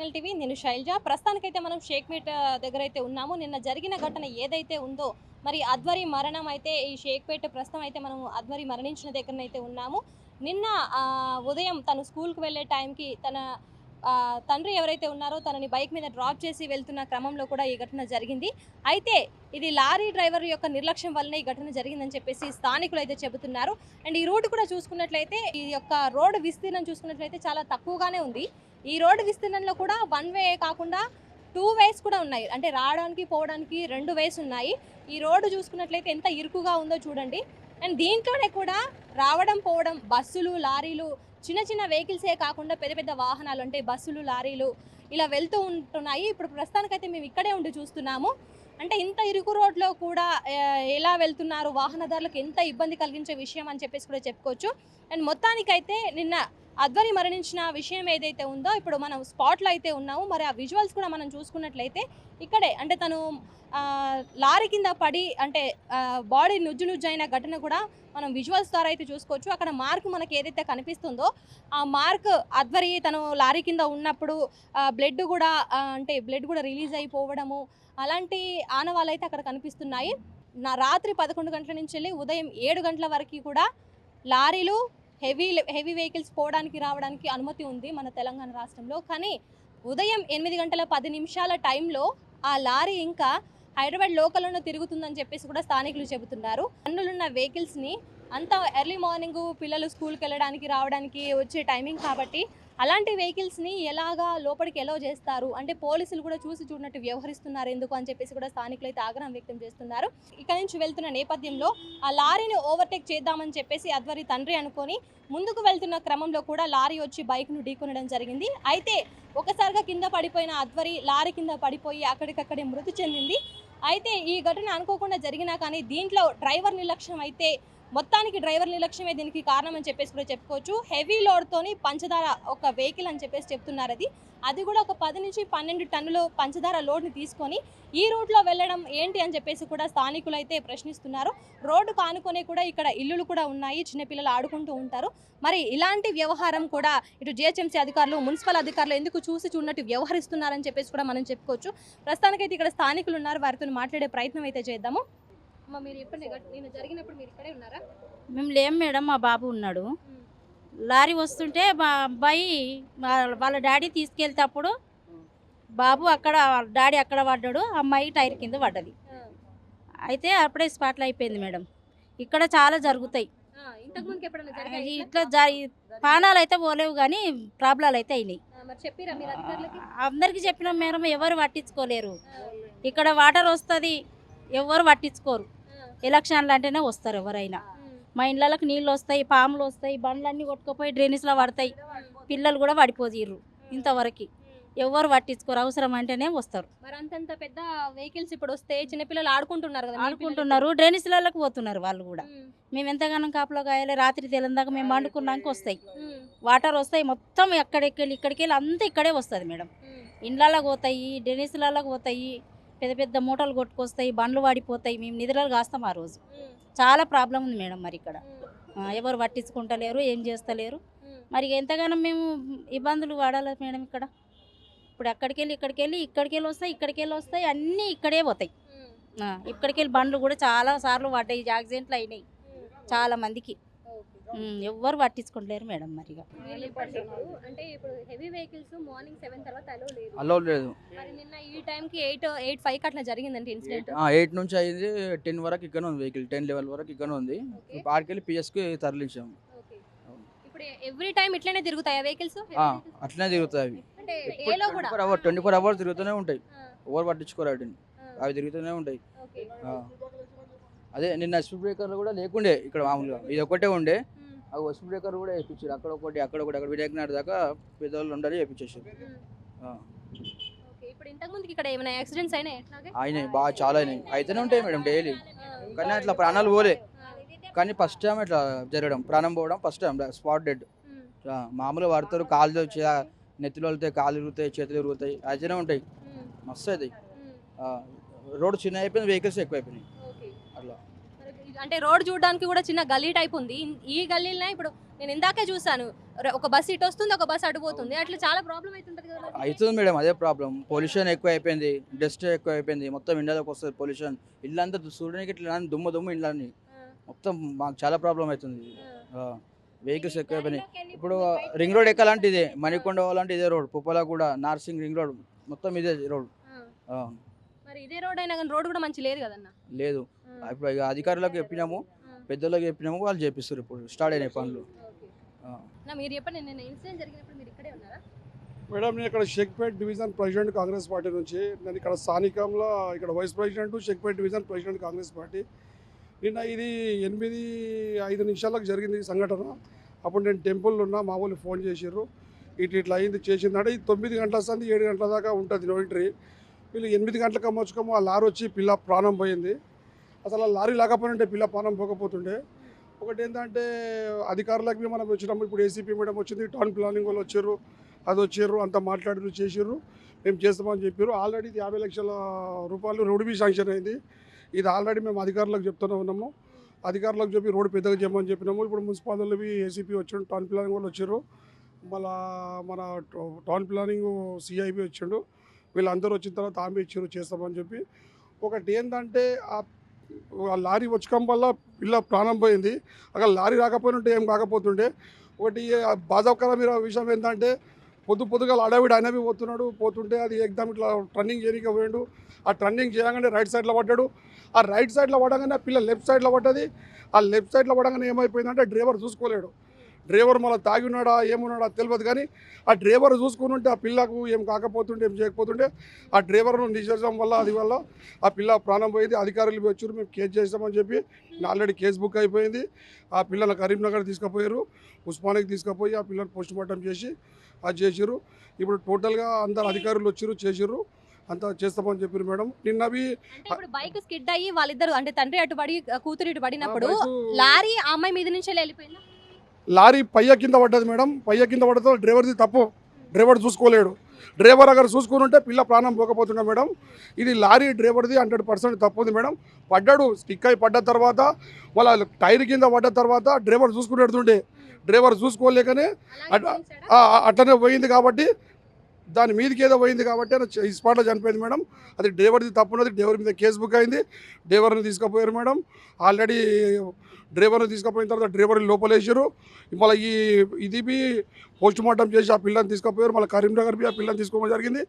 Channel TV నేను శైలజ. ప్రస్తుతానికైతే మనం షేక్పేట దగ్గర అయితే ఉన్నాము. నిన్న జరిగిన ఘటన ఏదైతే ఉందో మరి అధ్వరి మరణం అయితే ఈ షేక్పేట ప్రస్తుతం అయితే మనం అధ్వరి మరణించిన దగ్గరనైతే ఉన్నాము. నిన్న ఉదయం తను స్కూల్కి వెళ్ళే టైంకి తన తండ్రి ఎవరైతే ఉన్నారో తనని బైక్ మీద డ్రాప్ చేసి వెళ్తున్న క్రమంలో కూడా ఈ ఘటన జరిగింది. అయితే ఇది లారీ డ్రైవర్ యొక్క నిర్లక్ష్యం వల్లనే ఈ ఘటన జరిగిందని చెప్పేసి స్థానికులు అయితే చెబుతున్నారు. అండ్ ఈ రోడ్డు కూడా చూసుకున్నట్లయితే ఈ యొక్క రోడ్డు విస్తీర్ణం చూసుకున్నట్లయితే చాలా తక్కువగానే ఉంది. ఈ రోడ్డు విస్తీర్ణంలో కూడా వన్ వే కాకుండా 2 వేస్ కూడా ఉన్నాయి. అంటే రావడానికి పోవడానికి 2 వేస్ ఉన్నాయి. ఈ రోడ్డు చూసుకున్నట్లయితే ఎంత ఇరుకుగా ఉందో చూడండి. అండ్ దీంట్లోనే కూడా రావడం పోవడం బస్సులు లారీలు చిన్న చిన్న వెహికల్సే కాకుండా పెద్ద పెద్ద వాహనాలు అంటే బస్సులు లారీలు ఇలా వెళ్తూ ఉంటున్నాయి. ఇప్పుడు ప్రస్తుతానికైతే మేము ఇక్కడే ఉండి చూస్తున్నాము. అంటే ఇంత ఇరుకు రోడ్లో కూడా ఎలా వెళ్తున్నారు, వాహనదారులకు ఎంత ఇబ్బంది కలిగించే విషయం అని చెప్పేసి కూడా చెప్పుకోవచ్చు. అండ్ మొత్తానికైతే నిన్న అధ్వరి మరణించిన విషయం ఏదైతే ఉందో ఇప్పుడు మనం స్పాట్లో అయితే ఉన్నాము. మరి ఆ విజువల్స్ కూడా మనం చూసుకున్నట్లయితే ఇక్కడే అంటే తను లారీ కింద పడి అంటే బాడీ నుజ్జు అయిన ఘటన కూడా మనం విజువల్స్ ద్వారా అయితే చూసుకోవచ్చు. అక్కడ మార్క్ మనకి ఏదైతే కనిపిస్తుందో ఆ మార్క్ అధ్వరి తను లారీ కింద ఉన్నప్పుడు బ్లడ్ కూడా రిలీజ్ అయిపోవడము అలాంటి ఆనవాళ్ళు అయితే అక్కడ కనిపిస్తున్నాయి. రాత్రి 11 గంటల నుంచి వెళ్ళి ఉదయం 7 గంటల వరకు కూడా లారీలు హెవీ వెహికల్స్ పోవడానికి రావడానికి అనుమతి ఉంది మన తెలంగాణ రాష్ట్రంలో. కానీ ఉదయం 8 గంటల 10 నిమిషాల టైంలో ఆ లారీ ఇంకా హైదరాబాద్ లోకల్లోనే తిరుగుతుందని చెప్పేసి కూడా స్థానికులు చెబుతున్నారు. పన్నులున్న వెహికల్స్ని అంత ఎర్లీ మార్నింగ్ పిల్లలు స్కూల్కి వెళ్ళడానికి రావడానికి వచ్చే టైమింగ్ కాబట్టి అలాంటి వెహికల్స్ని ఎలాగా లోపలికి ఎలో చేస్తారు అంటే పోలీసులు కూడా చూసి చూడనట్టు వ్యవహరిస్తున్నారు ఎందుకు అని చెప్పేసి కూడా స్థానికులు అయితే ఆగ్రహం వ్యక్తం చేస్తున్నారు. ఇక్కడ నుంచి వెళ్తున్న నేపథ్యంలో ఆ లారీని ఓవర్టేక్ చేద్దామని చెప్పేసి అధ్వరి తండ్రి అనుకొని ముందుకు వెళ్తున్న క్రమంలో కూడా లారీ వచ్చి బైక్ను ఢీకొనడం జరిగింది. అయితే ఒకసారిగా కింద పడిపోయిన అధ్వరి లారీ కింద పడిపోయి అక్కడికక్కడే మృతి చెందింది. అయితే ఈ ఘటన అనుకోకుండా జరిగినా కానీ దీంట్లో డ్రైవర్ నిర్లక్ష్యం అయితే మొత్తానికి డ్రైవర్ నిర్లక్ష్యమే దీనికి కారణం అని చెప్పేసి కూడా చెప్పుకోవచ్చు. హెవీ లోడ్తోని పంచదార ఒక వెహికల్ అని చెప్పేసి చెప్తున్నారు. అది కూడా ఒక 10 నుంచి 12 టన్నులు పంచదార లోడ్ని తీసుకొని ఈ రూట్లో వెళ్ళడం ఏంటి అని చెప్పేసి కూడా స్థానికులు అయితే ప్రశ్నిస్తున్నారు. రోడ్డు కానుకొని కూడా ఇక్కడ ఇల్లులు కూడా ఉన్నాయి, చిన్నపిల్లలు ఆడుకుంటూ ఉంటారు. మరి ఇలాంటి వ్యవహారం కూడా ఇటు జిహెచ్ఎంసీ అధికారులు మున్సిపల్ అధికారులు ఎందుకు చూసి చూడనట్టు వ్యవహరిస్తున్నారని చెప్పేసి కూడా మనం చెప్పుకోవచ్చు. ప్రస్తుతానికైతే ఇక్కడ స్థానికులు ఉన్నారు, వారితో మాట్లాడే ప్రయత్నం అయితే చేద్దాము. మీరు ఎప్పుడు నేను జరిగినప్పుడు మీరు ఇక్కడే ఉన్నారా? మేము లేం మేడం, మా బాబు ఉన్నాడు. లారీ వస్తుంటే మా అబ్బాయి వాళ్ళ డాడీ తీసుకెళ్తేప్పుడు బాబు అక్కడ డాడీ అక్కడ పడ్డాడు, అమ్మాయి టైర్ కింద పడ్డది. అయితే అప్పుడే స్పాట్లు అయిపోయింది మేడం. ఇక్కడ చాలా జరుగుతాయి ఇట్లా ప్రాణాలు అయితే పోలేవు కానీ ప్రాబ్లాలు అయితే అయినాయి. అందరికీ చెప్పినాం మేడం, ఎవరు పట్టించుకోలేరు. ఇక్కడ వాటర్ వస్తుంది, ఎవరు పట్టించుకోరు. ఎలక్షన్లు అంటేనే వస్తారు ఎవరైనా. మా ఇళ్ళకి నీళ్ళు వస్తాయి, పాములు వస్తాయి, బండ్లన్నీ కొట్టుకుపోయి డ్రైనేజ్లో పడతాయి, పిల్లలు కూడా పడిపోయిర్రు. ఇంతవరకు ఎవరు పట్టించుకోరు, అవసరం అంటేనే వస్తారు. మరి అంతంత పెద్ద వెహికల్స్ ఇప్పుడు వస్తే చిన్నపిల్లలు ఆడుకుంటున్నారు కదా, ఆడుకుంటున్నారు, డ్రైనేజ్లకి పోతున్నారు వాళ్ళు కూడా. మేము ఎంతగానో కాపులో కాయాలి, రాత్రి తెలందాక మేము వండుకున్నాక వస్తాయి వాటర్ వస్తాయి, మొత్తం ఎక్కడికెళ్ళి ఇక్కడికి వెళ్ళి అంతా ఇక్కడే వస్తుంది మేడం. ఇండ్లకి పోతాయి, డ్రైనేజ్లకి పోతాయి, పెద్ద పెద్ద మూటలు కొట్టుకొస్తాయి, బండ్లు వాడిపోతాయి. మేము నిద్రలు కాస్తాం ఆ రోజు. చాలా ప్రాబ్లం ఉంది మేడం. మరి ఇక్కడ ఎవరు పట్టించుకుంటలేరు, ఏం చేస్తలేరు. మరి ఎంతగానో మేము ఇబ్బందులు పడాలి మేడం. ఇక్కడ ఇప్పుడు ఇక్కడికి వెళ్ళి వస్తాయి అన్నీ ఇక్కడే పోతాయి. ఇక్కడికి వెళ్ళి బండ్లు కూడా చాలా సార్లు పడ్డాయి, యాక్సిడెంట్లు అయినాయి చాలా మందికి. ఎవ్వరు పట్టించుకుంటలేరు మేడం. మరిగా అంటే ఇప్పుడు హెవీ వెహికల్స్ మార్నింగ్ 7 తర్వాత అలో లేదు. మరి నిన్న ఈ టైంకి 8:05 అట్లా జరిగిందంటే ఇన్సిడెంట్ 8 నుంచి అయింది, 10 వరకు ఇక్కడ ఉంది వెహికల్, 10 లెవెల్ వరకు ఇక్కడ ఉంది. ఆడికెళ్ళి పిఎస్కి తరలించాము. ఇప్పుడు ఎవ్రీ టైం ఇట్లనే తిరుగుతాయి వెహికల్స్? అట్లనే తిరుగుతాయి అవి. అంటే ఏలో కూడా 24 అవర్స్ తిరుగుతూనే ఉంటాయి, ఎవరు పట్టించుకోరు వాటిని. అవి తిరుగుతూనే ఉంటాయి. అదే నిన్న స్పీడ్ బ్రేకర్లు కూడా లేకుండే ఇక్కడ, మామూలుగా ఇది ఒకటే ఉండే. అవి స్పీడ్ బ్రేకర్ కూడా వేయించారు, అక్కడ ఒకటి అక్కడ వినాయకనాడు దాకా పెద్దవాళ్ళు ఉండాలి వేయించేసారు. ఇప్పుడు ఇంతకుముందుకి ఇక్కడ ఏమైనా యాక్సిడెంట్స్ అయినాయి, బాగా చాలా అయినాయి, అయితేనే ఉంటాయి మేడం డైలీ. కానీ అట్లా ప్రాణాలు పోలే, కానీ ఫస్ట్ టైం ఇట్లా జరగడం, ప్రాణం పోవడం ఫస్ట్ టైం స్పాట్ డెడ్. మామూలుగా పడతారు, కాళ్ళు నెత్తిలో వెళ్తాయి, కాళ్ళు ఇరుగుతాయి, చేతులు ఇరుగుతాయి, అయితేనే ఉంటాయి, మస్తు అవుతాయి. రోడ్డు చిన్న అయిపోయింది, వెహికల్స్ ఎక్కువ అయిపోయినాయి. అట్లా అంటే రోడ్ చూడడానికి కూడా చిన్న గల్లీ టైప్ ఉంది. ఈ గల్లీలోనే ఇప్పుడు నేను ఇందాకే చూసాను. ఒక బస్ ఇటు వస్తుంది, ఒక బస్ అటు పోతుంది. అట్లా చాలా ప్రాబ్లం అవుతుంటది కదా. అవుతుంది మేడం, అదే ప్రాబ్లం. పొల్యూషన్ ఎక్కువ అయిపోయింది, డస్ట్ ఎక్కువ అయిపోయింది, మొత్తం ఇండ్లలోకి వస్తుంది పొల్యూషన్. ఇల్లంతా చూడడానికి ఇట్లా దుమ్ము ఇళ్ళని మొత్తం మాకు చాలా ప్రాబ్లం అవుతుంది. వెహికల్స్ ఎక్కువ అయిపోయినాయి. ఇప్పుడు రింగ్ రోడ్ ఎక్కాలంటే ఇదే, మణికొండ పోవాలంటే ఇదే రోడ్, పుప్పల కూడా నార్సింగ్ రింగ్ రోడ్ మొత్తం ఇదే రోడ్. మరి ఇదే రోడ్ అయినా కానీ రోడ్ కూడా మంచి లేదు కదన్న. లేదు, ఇప్పుడు ఇక అధికారులకు చెప్పినాము, పెద్దలకు చెప్పినాము, వాళ్ళు చేపిస్తారు. ఇప్పుడు స్టార్ట్ అయినాయి పనులు. మీరు చెప్పండి, నిన్న ఇన్సిడెంట్ జరిగినప్పుడు మీరు ఇక్కడే ఉన్నారా? మేడం, నేను ఇక్కడ Shaikpet division president Congress party నుంచి. నేను ఇక్కడ స్థానికంలో ఇక్కడ vice president, Shaikpet division president Congress party. నిన్న ఇది 8:05 జరిగింది ఈ సంఘటన. అప్పుడు నేను టెంపుల్లో ఉన్నా, మా వాళ్ళు ఫోన్ చేసిర్రు, ఇట్లా అయింది చేసిందంటే. ఇది 9 గంటల సంది 7 గంటల దాకా ఉంటుంది నోయిటరీ. వీళ్ళు 8 గంటలకు అమ్మొచ్చుకోమో ఆ లారీ వచ్చి పిల్ల ప్రాణం పోయింది. అసలు ఆ లారీ లేకపోయినంటే పిల్ల ప్రాణం పోకపోతుండే. ఒకటి ఏంటంటే అధికారులకు మనం వచ్చినప్పుడు ఇప్పుడు ఏసీపీ మేడం వచ్చింది, టౌన్ ప్లానింగ్ వాళ్ళు వచ్చారు, అది వచ్చారు, అంతా మాట్లాడారు, చేసారు, మేము చేస్తామని చెప్పారు. ఆల్రెడీ ఇది 50 లక్షల రూపాయలు రోడ్డు బి శాంక్షన్ అయింది. ఇది ఆల్రెడీ మేము అధికారులకు చెప్తూనే ఉన్నాము. అధికారులకు చెప్పి రోడ్డు పెద్దగా చేయమని చెప్పినాము. ఇప్పుడు మున్సిపాలిటీ ఏసీపీ వచ్చాడు, టౌన్ ప్లానింగ్ వాళ్ళు వచ్చారు, మళ్ళా మన టౌన్ ప్లానింగ్ సిఐబి వచ్చాడు. వీళ్ళందరూ వచ్చిన తర్వాత హామీ ఇచ్చారు చేస్తామని చెప్పి. ఒకటి ఏంటంటే ఆ లారీ వచ్చకం వల్ల పిల్ల ప్రాణం పోయింది. అక్కడ లారీ రాకపోయినట్టే ఏం కాకపోతుండే. ఒకటి బాధాకరమైన విషయం ఏంటంటే పొద్దుగా అడవిడ ఆయనవి పోతుంటే అది ఎగ్దాం ఇట్లా టర్నింగ్ చేయడానికి పోయాడు. ఆ టర్నింగ్ చేయగానే రైట్ సైడ్లో పడ్డాడు. ఆ రైట్ సైడ్లో పడగానే ఆ పిల్ల లెఫ్ట్ సైడ్లో పడ్డది. ఆ లెఫ్ట్ సైడ్లో పడగానే ఏమైపోయిందంటే డ్రైవర్ చూసుకోలేడు. డ్రైవర్ మళ్ళీ తాగినాడా ఏమున్నాడా తెలియదు, కానీ ఆ డ్రైవర్ చూసుకుని ఉంటే ఆ పిల్లకు ఏం కాకపోతుండే, ఏం చేయకపోతుండే. ఆ డ్రైవర్ను నిషేధం వల్ల అది వల్ల ఆ పిల్ల ప్రాణం పోయింది. అధికారులు వచ్చారు, మేము కేసు చేస్తామని చెప్పి ఆల్రెడీ కేసు బుక్ అయిపోయింది. ఆ పిల్లలు కరీంనగర్ తీసుకుపోయారు, ఉస్మానికి తీసుకుపోయి ఆ పిల్లలు పోస్ట్ మార్టం చేసి అది చేసిర్రు. ఇప్పుడు టోటల్గా అందరు అధికారులు వచ్చారు, చేసిర్రు, అంతా చేస్తామని చెప్పారు మేడం. నిన్నవి ఇప్పుడు బైక్ స్కిడ్ అయ్యి వాళ్ళిద్దరు అంటే తండ్రి అటు పడి కూతురు ఇటు పడినప్పుడు లారీ ఆ అమ్మాయి మీద నుంచి వెళ్ళిపోయింది. లారీ పయ్య కింద పడ్డది మేడం. పయ్య కింద పడ్డతో డ్రైవర్ది తప్పు, డ్రైవర్ చూసుకోలేడు. డ్రైవర్ అక్కడ చూసుకుని ఉంటే పిల్ల ప్రాణం పోకపోతుండే మేడం. ఇది లారీ డ్రైవర్ది 100% తప్పు ఉంది మేడం. పడ్డాడు, స్టిక్ అయి పడ్డ తర్వాత వాళ్ళ టైర్ కింద పడ్డ తర్వాత డ్రైవర్ చూసుకునేడుతుండే. డ్రైవర్ చూసుకోలేకనే అట్లనే పోయింది కాబట్టి, దాని మీదకి ఏదో పోయింది కాబట్టి ఈ స్పాట్లో చనిపోయింది మేడం. అది డ్రైవర్ది తప్పు ఉన్నది. డ్రైవర్ మీద కేసు బుక్ అయింది. డ్రైవర్ని తీసుకుపోయారు మేడం. ఆల్రెడీ డ్రైవర్ని తీసుకుపోయిన తర్వాత డ్రైవర్ని లోపలేసారు. మళ్ళీ ఇది పోస్ట్ మార్టం చేసి ఆ పిల్లని తీసుకుపోయారు. మళ్ళీ కరీంనగర్ ఆ పిల్లని తీసుకోవడం జరిగింది.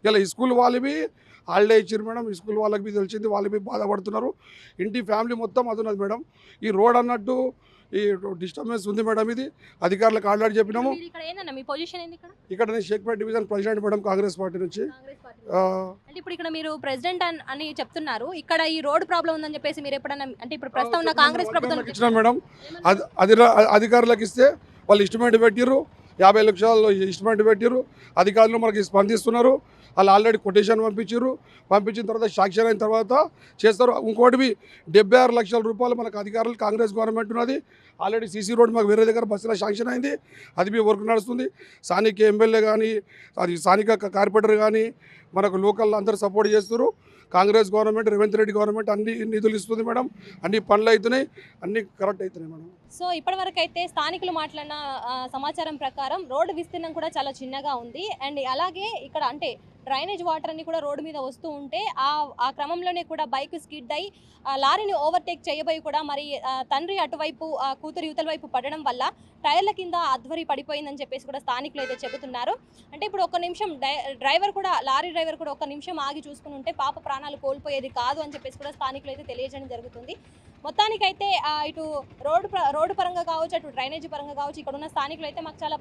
ఇలా ఈ స్కూల్ వాళ్ళవి హాలిడే ఇచ్చారు మేడం. ఈ స్కూల్ వాళ్ళకి తెలిసింది, వాళ్ళవి బాధపడుతున్నారు. ఇంటి ఫ్యామిలీ మొత్తం అది ఉన్నది మేడం. ఈ రోడ్ అన్నట్టు ఈ డిస్టర్బెన్స్ ఉంది మేడం. ఇది అధికారులకు ఆల్రెడీ చెప్పినాము. ఇక్కడ నేను Shaikpet division president madam, Congress party నుంచి. అంటే ఇప్పుడు ఇక్కడ మీరు ప్రెసిడెంట్ అని చెప్తున్నారు, ఇక్కడ ఈ రోడ్ ప్రాబ్లం ఉందని చెప్పేసి మీరు ఎప్పుడన్నా అంటే ఇప్పుడు ప్రస్తుతం ఉన్న కాంగ్రెస్ ప్రభుత్వం ఇచ్చిన మేడం, అధికారులకు ఇస్తే వాళ్ళు ఎస్టిమేట్ పెట్టిర్రు, 50 లక్షలు ఎస్టిమేట్ పెట్టిర్రు. అధికారులు మనకి స్పందిస్తున్నారు. వాళ్ళు ఆల్రెడీ కొటేషన్ పంపించిన తర్వాత సాక్ష్యం అయిన తర్వాత చేస్తారు. ఇంకోటివి 76 లక్షల రూపాయలు మనకు అధికారులు కాంగ్రెస్ గవర్నమెంట్ ఉన్నది. ఆల్రెడీ సీసీ రోడ్ మాకు వేరే దగ్గర బస్సులో శాంక్షన్ అయింది, అది వర్క్ నడుస్తుంది. స్థానిక ఎమ్మెల్యే కానీ, అది స్థానిక కార్పొరేటర్ కానీ మనకు లోకల్ అందరూ సపోర్ట్ చేస్తారు. కాంగ్రెస్ గవర్నమెంట్, రేవంత్ రెడ్డి గవర్నమెంట్ అన్ని నిధులు ఇస్తుంది మేడం. అన్ని పనులు అవుతున్నాయి, అన్ని కరెక్ట్ అవుతున్నాయి మేడం. సో ఇప్పటివరకు అయితే స్థానికులు మాట్లాడిన సమాచారం ప్రకారం రోడ్డు విస్తీర్ణం కూడా చాలా చిన్నగా ఉంది. అండ్ అలాగే ఇక్కడ అంటే డ్రైనేజ్ వాటర్ అన్ని కూడా రోడ్డు మీద వస్తూ ఉంటే ఆ క్రమంలోనే కూడా బైక్ స్కిడ్ అయి లారీని ఓవర్టేక్ చేయబోయి కూడా మరి తండ్రి అటువైపు కూతురు యువతల వైపు పడడం వల్ల టైర్ల కింద అధ్వరి పడిపోయిందని చెప్పేసి కూడా స్థానికులు అయితే చెబుతున్నారు. అంటే ఇప్పుడు ఒక్క నిమిషం లారీ డ్రైవర్ కూడా ఒక్క నిమిషం ఆగి చూసుకుని ఉంటే పాప ప్రాణాలు కోల్పోయేది కాదు అని చెప్పేసి కూడా స్థానికులు అయితే తెలియజేయడం జరుగుతుంది. మొత్తానికైతే ఇటు రోడ్డు పరంగా కావచ్చు, అటు డ్రైనేజీ పరంగా కావచ్చు, ఇక్కడ ఉన్న స్థానికులు అయితే మాకు చాలా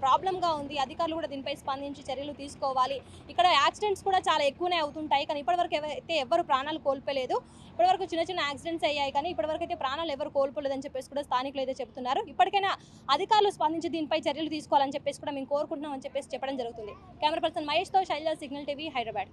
ప్రాబ్లంగా ఉంది, అధికారులు కూడా దీనిపై స్పందించి చర్యలు తీసుకోవాలి. ఇక్కడ యాక్సిడెంట్స్ కూడా చాలా ఎక్కువనే అవుతుంటాయి, కానీ ఇప్పటివరకు అయితే ఎవరు ప్రాణాలు కోల్పోలేదు. ఇప్పటివరకు చిన్న యాక్సిడెంట్స్ అయ్యాయి, కానీ ఇప్పటివరకు అయితే ప్రాణాలు ఎవరు కోల్పోలేదని చెప్పేసి కూడా స్థానికులు అయితే చెబుతున్నారు. ఇప్పటికైనా అధికారులు స్పందించి దీనిపై చర్యలు తీసుకోవాలని చెప్పేసి కూడా మేము కోరుకుంటున్నామని చెప్పేసి చెప్పడం జరుగుతుంది. కెమెరా పర్సన్ మహేష్తో శైలజ, సిగ్నల్ టీవీ, హైదరాబాద్.